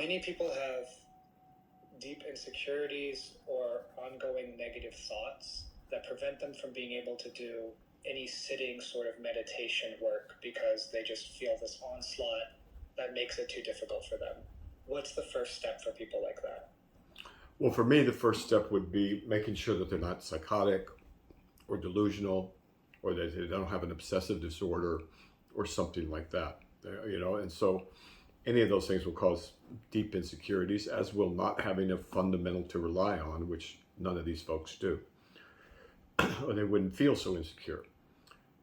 Many people have deep insecurities or ongoing negative thoughts that prevent them from being able to do any sitting sort of meditation work because they just feel this onslaught that makes it too difficult for them. What's the first step for people like that? Well, for me, the first step would be making sure that they're not psychotic or delusional, or that they don't have an obsessive disorder or something like that. And so any of those things will cause deep insecurities, as will not having a fundamental to rely on, which none of these folks do, or they wouldn't feel so insecure.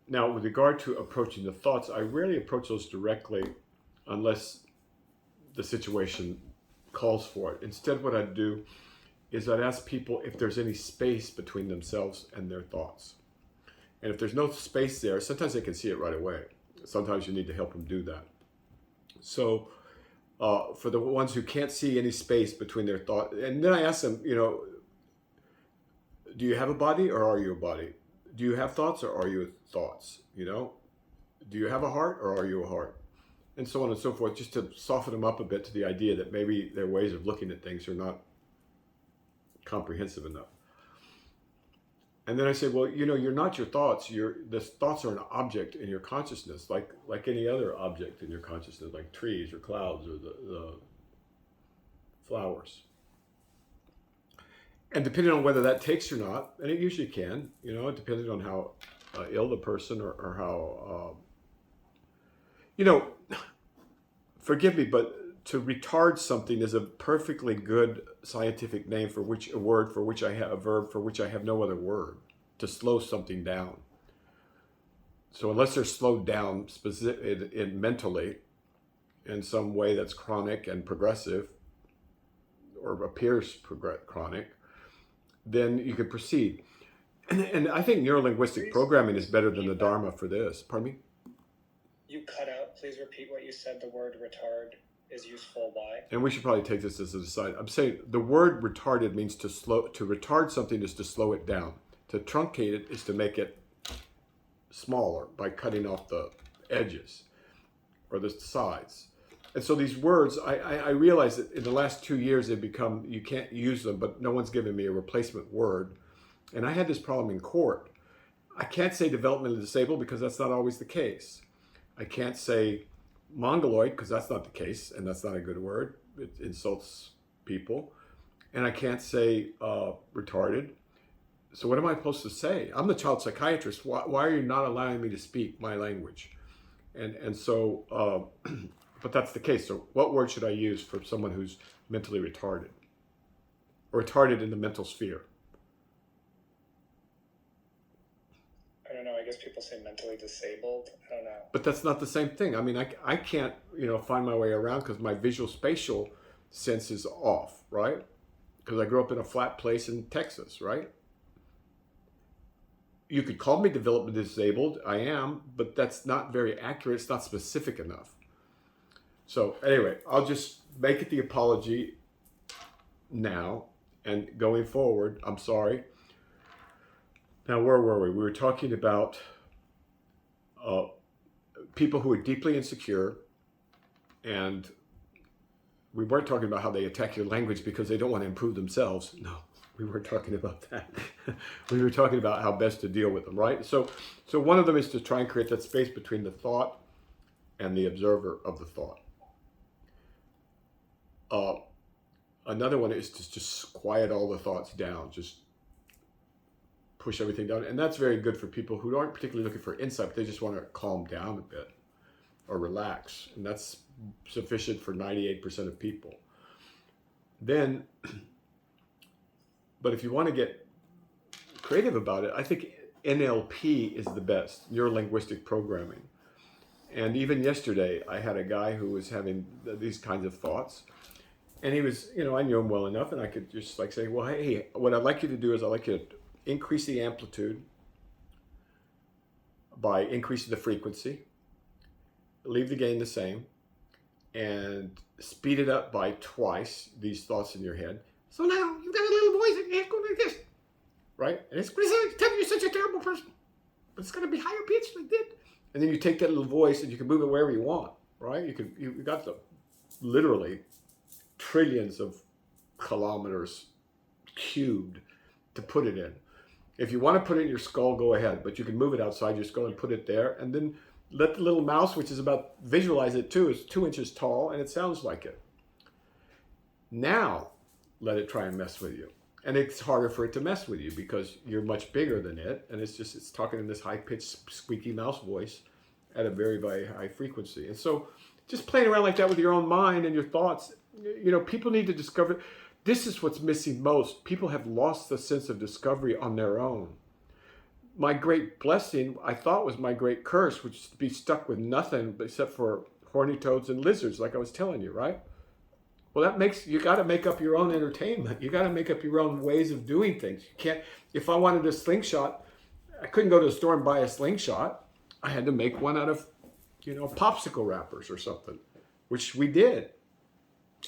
Now, with regard to approaching the thoughts, I rarely approach those directly unless the situation calls for it. Instead, what I'd do is I'd ask people if there's any space between themselves and their thoughts. And if there's no space there, sometimes they can see it right away. Sometimes you need to help them do that. So for the ones who can't see any space between their thought, and then I ask them, do you have a body or are you a body? Do you have thoughts or are you thoughts? Do you have a heart or are you a heart? And so on and so forth, just to soften them up a bit to the idea that maybe their ways of looking at things are not comprehensive enough. And then I say, well, you're not your thoughts. The thoughts are an object in your consciousness, like any other object in your consciousness, like trees or clouds or the flowers. And depending on whether that takes or not, and it usually can, depending on how ill the person or how, forgive me, but to retard something is a perfectly good scientific name for which a word for which I have a verb for which I have no other word. To slow something down. So unless they're slowed down mentally in some way that's chronic and progressive, or appears chronic, then you could proceed. And I think neurolinguistic programming is better than the Dharma for this. Pardon me? You cut out. Please repeat what you said. The word retard is useful. Why? And we should probably take this as an aside. I'm saying the word retarded means to retard something is to slow it down. To truncate it is to make it smaller by cutting off the edges or the sides. And so these words, I realize that in the last 2 years they've become, you can't use them, but no one's given me a replacement word. And I had this problem in court. I can't say developmentally disabled because that's not always the case. I can't say mongoloid because that's not the case, and that's not a good word. It insults people. And I can't say retarded. So what am I supposed to say? I'm the child psychiatrist. Why are you not allowing me to speak my language? And so, but that's the case. So what word should I use for someone who's mentally retarded? Or retarded in the mental sphere? I don't know. I guess people say mentally disabled. I don't know. But that's not the same thing. I mean, I can't, find my way around because my visual spatial sense is off, right? Because I grew up in a flat place in Texas, right? You could call me developmentally disabled. I am, but that's not very accurate. It's not specific enough. So anyway, I'll just make it the apology now, and going forward, I'm sorry. Now, where were we? We were talking about people who are deeply insecure, and we weren't talking about how they attack your language because they don't want to improve themselves. No. We weren't talking about that. We were talking about how best to deal with them, right? So one of them is to try and create that space between the thought and the observer of the thought. Another one is to just quiet all the thoughts down, just push everything down. And that's very good for people who aren't particularly looking for insight, but they just want to calm down a bit or relax. And that's sufficient for 98% of people. Then, but if you want to get creative about it, I think NLP is the best, neuro-linguistic programming. And even yesterday, I had a guy who was having these kinds of thoughts. And he was, I knew him well enough, and I could just say, well, hey, what I'd like you to do is I'd like you to increase the amplitude by increasing the frequency, leave the gain the same, and speed it up by twice, these thoughts in your head. So now you've got a little voice and it's going like this, right? And it's going to tell you you're such a terrible person, but it's going to be higher pitched like that. And then you take that little voice and you can move it wherever you want, right? You got to literally trillions of kilometers cubed to put it in. If you want to put it in your skull, go ahead, but you can move it outside your skull and put it there, and then let the little mouse, which is about, visualize it too, is 2 inches tall, and it sounds like it. Now, let it try and mess with you. And it's harder for it to mess with you because you're much bigger than it, and it's talking in this high-pitched, squeaky mouse voice at a very, very high frequency. And so just playing around like that with your own mind and your thoughts, people need to discover. This is what's missing most. People have lost the sense of discovery on their own. My great blessing, I thought, was my great curse, which is to be stuck with nothing except for horny toads and lizards, like I was telling you, right? Well, that makes, you got to make up your own entertainment. You got to make up your own ways of doing things. You can't, if I wanted a slingshot, I couldn't go to the store and buy a slingshot. I had to make one out of, popsicle wrappers or something, which we did.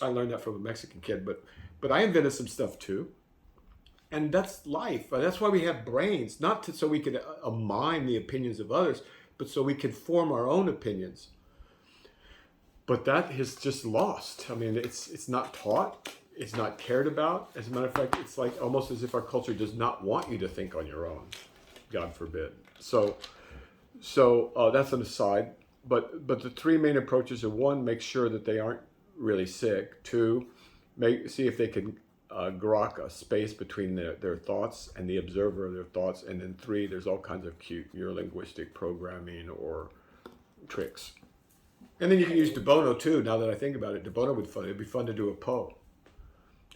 I learned that from a Mexican kid, but I invented some stuff too. And that's life. That's why we have brains, not so we could mine the opinions of others, but so we can form our own opinions. But that is just lost. I mean, it's not taught. It's not cared about. As a matter of fact, it's like almost as if our culture does not want you to think on your own. God forbid. So that's an aside. But the three main approaches are: one, make sure that they aren't really sick. Two, see if they can grok a space between their thoughts and the observer of their thoughts. And then three, there's all kinds of cute neurolinguistic programming or tricks. And then you can use De Bono too. Now that I think about it, De Bono would be fun. It'd be fun to do a poem.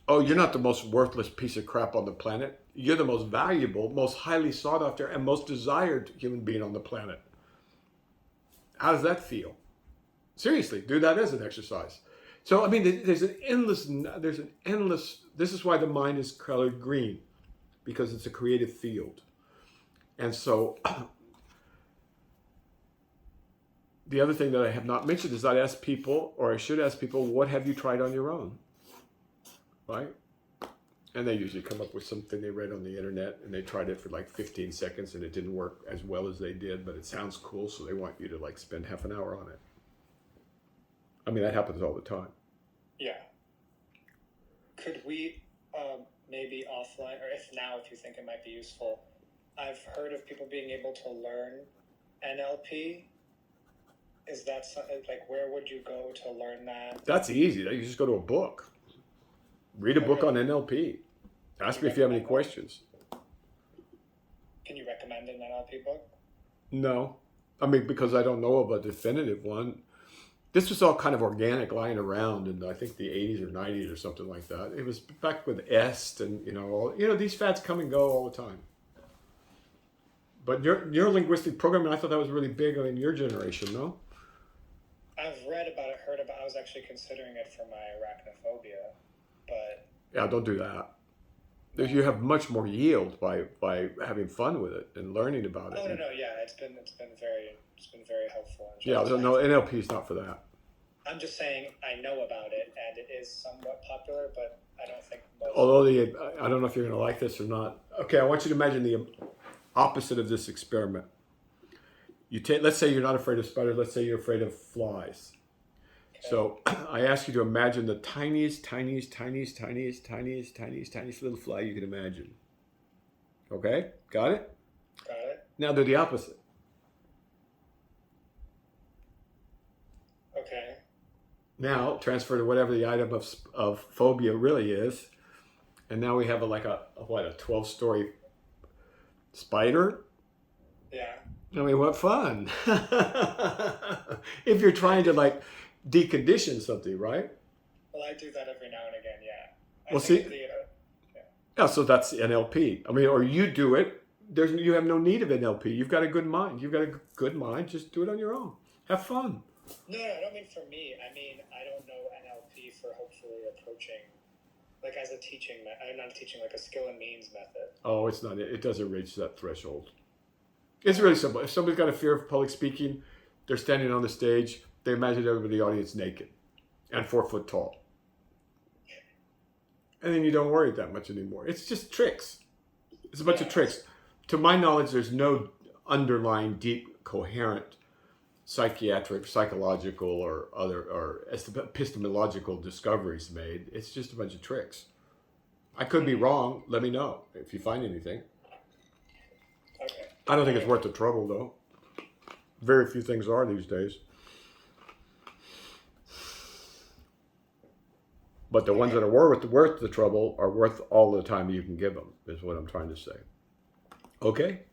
Oh, you're not the most worthless piece of crap on the planet. You're the most valuable, most highly sought after, and most desired human being on the planet. How does that feel? Seriously, do that as an exercise. So, I mean, there's an endless, this is why the mind is colored green, because it's a creative field. And so, the other thing that I have not mentioned is I ask people, or I should ask people, what have you tried on your own? Right? And they usually come up with something they read on the internet, and they tried it for like 15 seconds, and it didn't work as well as they did, but it sounds cool, so they want you to like spend half an hour on it. I mean, that happens all the time. Yeah. Could we maybe offline, or if you think it might be useful, I've heard of people being able to learn NLP. Is that like, where would you go to learn that? That's easy. You just go to a book. Read a book on NLP. Ask me if you have any questions. Can you recommend an NLP book? No. I mean, because I don't know of a definitive one. This was all kind of organic lying around in, I think, the 80s or 90s or something like that. It was back with EST and, these fads come and go all the time. But neurolinguistic programming, I thought that was really big in your generation, no? I've read about it, heard about it. I was actually considering it for my arachnophobia, but... Yeah, don't do that. You have much more yield by having fun with it and learning about it. Oh, no, yeah, it's been very helpful. Yeah, no, NLP is not for that. I'm just saying I know about it, and it is somewhat popular, but I don't think most... Although I don't know if you're going to like this or not. Okay, I want you to imagine the opposite of this experiment. Let's say you're not afraid of spiders. Let's say you're afraid of flies. Okay. So I ask you to imagine the tiniest little fly you can imagine. Okay, got it? Got it. Now do the opposite. Okay. Now transfer to whatever the item of phobia really is, and now we have a 12-story spider. Yeah. I mean, what fun. If you're trying to decondition something, right? Well, I do that every now and again, yeah. Well, see, yeah, so that's NLP. I mean, or you do it. You have no need of NLP. You've got a good mind. Just do it on your own. Have fun. No, I don't mean for me. I mean, I don't know NLP for hopefully approaching, as a teaching. I'm not teaching a skill and means method. Oh, it's not. It doesn't reach that threshold. It's really simple. If somebody's got a fear of public speaking, they're standing on the stage, they imagine everybody in the audience naked and 4 foot tall. And then you don't worry that much anymore. It's just tricks. It's a bunch of tricks. To my knowledge, there's no underlying, deep, coherent psychiatric, psychological, or other or epistemological discoveries made. It's just a bunch of tricks. I could be wrong. Let me know if you find anything. Okay. I don't think it's worth the trouble, though. Very few things are these days. But the ones that are worth the trouble are worth all the time you can give them, is what I'm trying to say. Okay?